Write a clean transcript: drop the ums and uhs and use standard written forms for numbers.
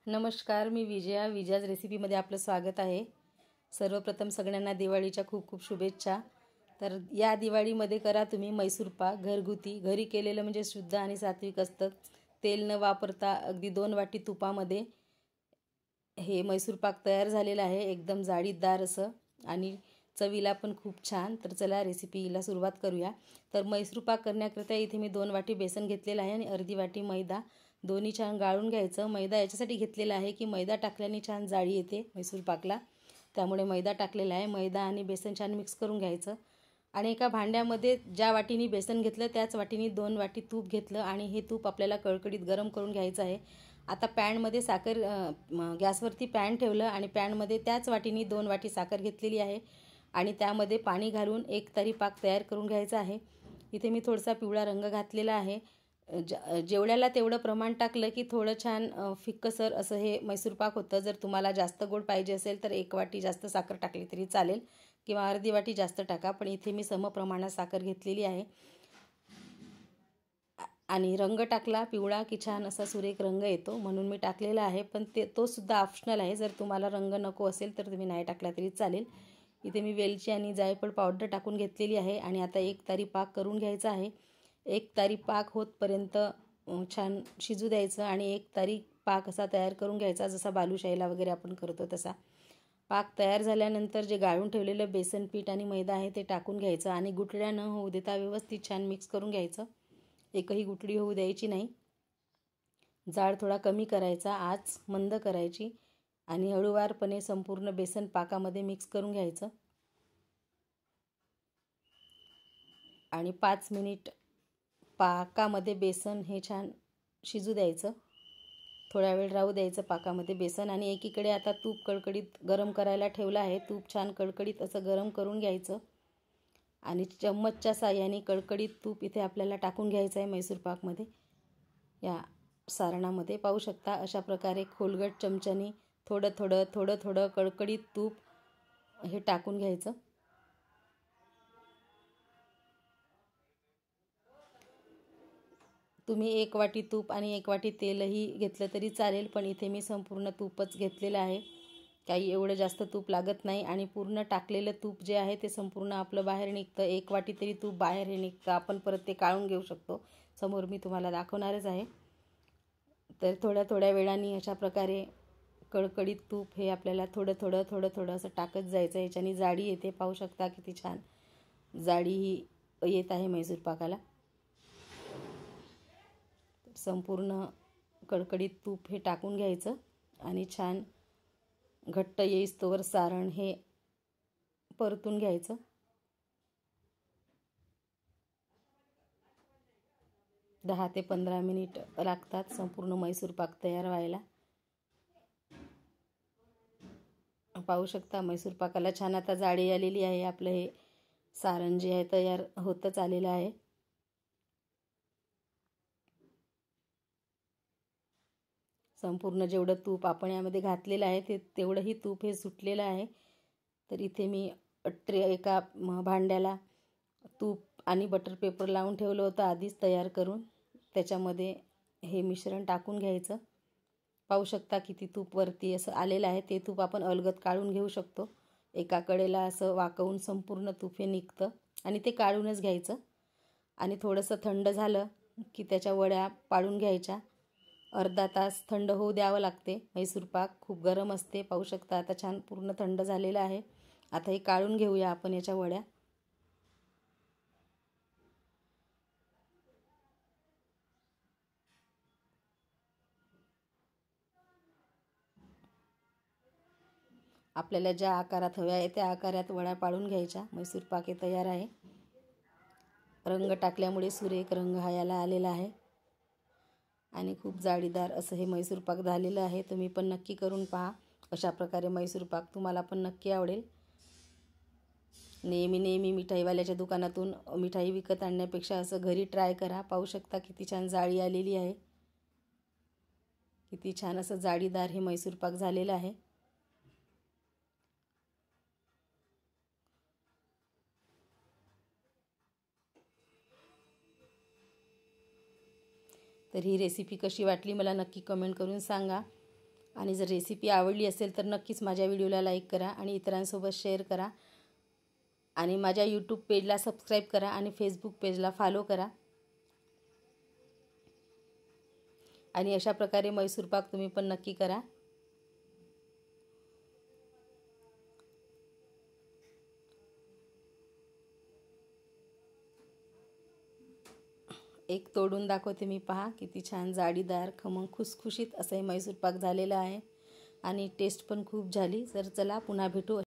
नमस्कार, मी विजयाज रेसिपीमध्ये आपलं स्वागत आहे। सर्वप्रथम सगळ्यांना दिवाळीच्या खूप खूप शुभेच्छा। तर या दिवाळीमध्ये करा तुम्ही मैसूर पाक घरगुती, घरी केलेलं म्हणजे शुद्ध आणि सात्विक असतं। तेल न वापरता अगदी 2 वाटी तुपामध्ये हे मैसूर पाक तयार झालेला आहे, एकदम जाळीदार असं आणि चवीला पण खूप छान। तर चला रेसिपीला सुरुवात करूया। तर मैसूर पाक करण्याकरिता इथे मी 2 वाटी बेसन घेतलेला आहे आणि अर्धी वाटी मैदा, दोन्ही छान गाळून घ्यायचं। मैदा याच्यासाठी घेतलेला आहे की मैदा टाकल्याने छान जाळी येते मैसूर पाकला, त्यामुळे मैदा टाकलेला आहे। मैदा आणि बेसन छान मिक्स करून घ्यायचं आणि एका भांड्यामध्ये ज्या वाटीनी बेसन घेतलं त्याच वाटीनी 2 वाटी तूप घेतलं आणि हे तूप आपल्याला कळकळीत गरम करून घ्यायचं आहे। आता पॅनमध्ये साखर गॅसवरती पॅन ठेवलं आणि पॅनमध्ये त्याच वाटीनी 2 वाटी साखर घेतलेली आहे आणि त्यामध्ये पाणी घालून एक तरी पाक तयार करून घ्यायचा आहे। इथे मी थोडासा पिवळा रंग घातलेला आहे। जेवढ्याला तेवढं प्रमाण टाकलं की थोडं छान फिक्कसर असं हे मैसूर पाक होतं। जर तुम्हाला जास्त गोड पाहिजे असेल तर 1 वाटी जास्त साखर टाकली तरी चालेल किंवा अर्धी वाटी जास्त टाका, पण इथे मी समप्रमाणात साखर घेतलेली आहे आणि रंग टाकला पिवळा की छान असा सुरेख रंग येतो, म्हणून मी टाकलेला आहे। पण तो सुद्धा ऑप्शनल आहे, जर तुम्हाला रंग नको असेल तर तुम्ही नाही टाकला तरी चालेल। इथे मी वेलची आणि जायफळ पावडर टाकून घेतलेली आहे आणि आता एक तारी पाक करून घ्यायचा आहे। एक तारी पाक होतपर्यंत छान शिजू द्यायचं आणि एक तारी पाक असा तयार करून घ्यायचा, जसा बालुशाहीला वगैरे आपण करतो तसा। पाक तयार झाल्यानंतर जे गाळून ठेवलेलं बेसन पीठ आणि मैदा आहे ते टाकून घ्यायचं आणि गुठळ्या न होऊ देता व्यवस्थित छान मिक्स करून घ्यायचं। एकही गुठळी होऊ द्यायची नाही। जाळ थोडा कमी करायचा, आच मंद करायची आणि हळूवारपणे संपूर्ण बेसन पाकामध्ये मिक्स करून घ्यायचं आणि 5 मिनिट पाकामध्ये बेसन हे छान शिजू द्यायचं। थोडा वेळ राहू द्यायचं पाकामध्ये बेसन आणि एकीकडे आता तूप कडकडीत गरम करायला ठेवलं आहे। तूप छान कडकडीत असं गरम करून घ्यायचं आणि चम्मचच्या साहाय्याने कडकडीत तूप इथे आपल्याला टाकून घ्यायचं आहे मैसूर पाकमध्ये। या सारणामध्ये पाहू शकता अशा प्रकारे खोलगट चमच्याने थोडं थोडं कडकडीत तूप हे टाकून घ्यायचं। तुम्ही 1 वाटी तूप आणि 1 वाटी तेलही घेतलं तरी चालेल, पण इथे मी संपूर्ण तूपच घेतलेलं आहे। काही एवढं जास्त तूप लागत नाही आणि पूर्ण टाकलेलं तूप जे आहे ते संपूर्ण आपलं बाहेर निघतं। 1 वाटी तरी तूप बाहेर हे निघतं, आपण परत ते काढून घेऊ शकतो, समोर मी तुम्हाला दाखवणारच आहे। तर थोड्या वेळाने अशा प्रकारे कडकडीत तूप हे आपल्याला थोडं असं टाकत जायचं। याच्याने जाडी येते, पाहू शकता किती छान जाडी ही येत आहे मैसूर पाकाला। संपूर्ण कडकडीत तूप हे टाकून घ्यायचं आणि छान घट्ट येईस्तोवर सारण हे परतून घ्यायचं। 10 ते 15 मिनिट लागतात संपूर्ण मैसूर पाक तयार व्हायला। पाहू शकता मैसूर पाकाला छान आता जाडी आलेली आहे। आपलं हे सारण जे आहे तयार होतच आलेलं आहे। संपूर्ण जेवढं तूप आपण यामध्ये घातलेलं आहे तेवढंही तूप हे सुटलेलं आहे। तर इथे मी एका भांड्याला तूप आणि बटर पेपर लावून ठेवलं होतं आधीच तयार करून, त्याच्यामध्ये हे मिश्रण टाकून घ्यायचं। पाहू शकता किती तूप वरती असं आलेलं आहे, ते तूप आपण अलगद काढून घेऊ शकतो। एका कडेला असं वाकवून संपूर्ण तूप हे निघतं आणि ते काढूनच घ्यायचं आणि थोडंसं थंड झालं की त्याच्या वड्या पाडून घ्यायच्या। अर्धा तास थंड होऊ द्यावं लागते, मैसूर पाक खूप गरम असते। पाहू शकता आता छान पूर्ण थंड झालेलं आहे। आता हे काढून घेऊया आपण याच्या वड्या। आपल्याला ज्या आकारात हव्या आहे त्या आकारात वड्या पाडून घ्यायच्या। मैसूर पाक हे तयार आहे। रंग टाकल्यामुळे सुरेख रंग हा याला आलेला आहे आणि खूप जाळीदार असं हे मैसूर पाक झालेलं आहे। तुम्ही पण नक्की करून पहा अशा प्रकारे मैसूर पाक, तुम्हाला पण नक्की आवडेल। नेहमी मिठाईवाल्याच्या दुकानातून मिठाई विकत आणण्यापेक्षा असं घरी ट्राय करा। पाहू शकता किती छान जाळी आलेली आहे, किती छान असं जाळीदार हे मैसूर पाक झालेलं आहे। तर ही रेसिपी कशी वाटली मला नक्की कमेंट करून सांगा आणि जर रेसिपी आवडली असेल तर नक्कीच माझ्या व्हिडिओला लाईक करा आणि इतरांसोबत शेअर करा आणि माझ्या यूट्यूब पेजला सबस्क्राईब करा आणि फेसबुक पेजला फॉलो करा. आणि अशा प्रकारे मैसूर पाक तुम्ही पण नक्की करा. एक तोडून दाखवते मी, पहा किती छान जाडीदार खमंग खुसखुशीत असं हे मैसूर पाक झालेलं आहे आणि टेस्ट पण खूप झाली. तर चला पुन्हा भेटू.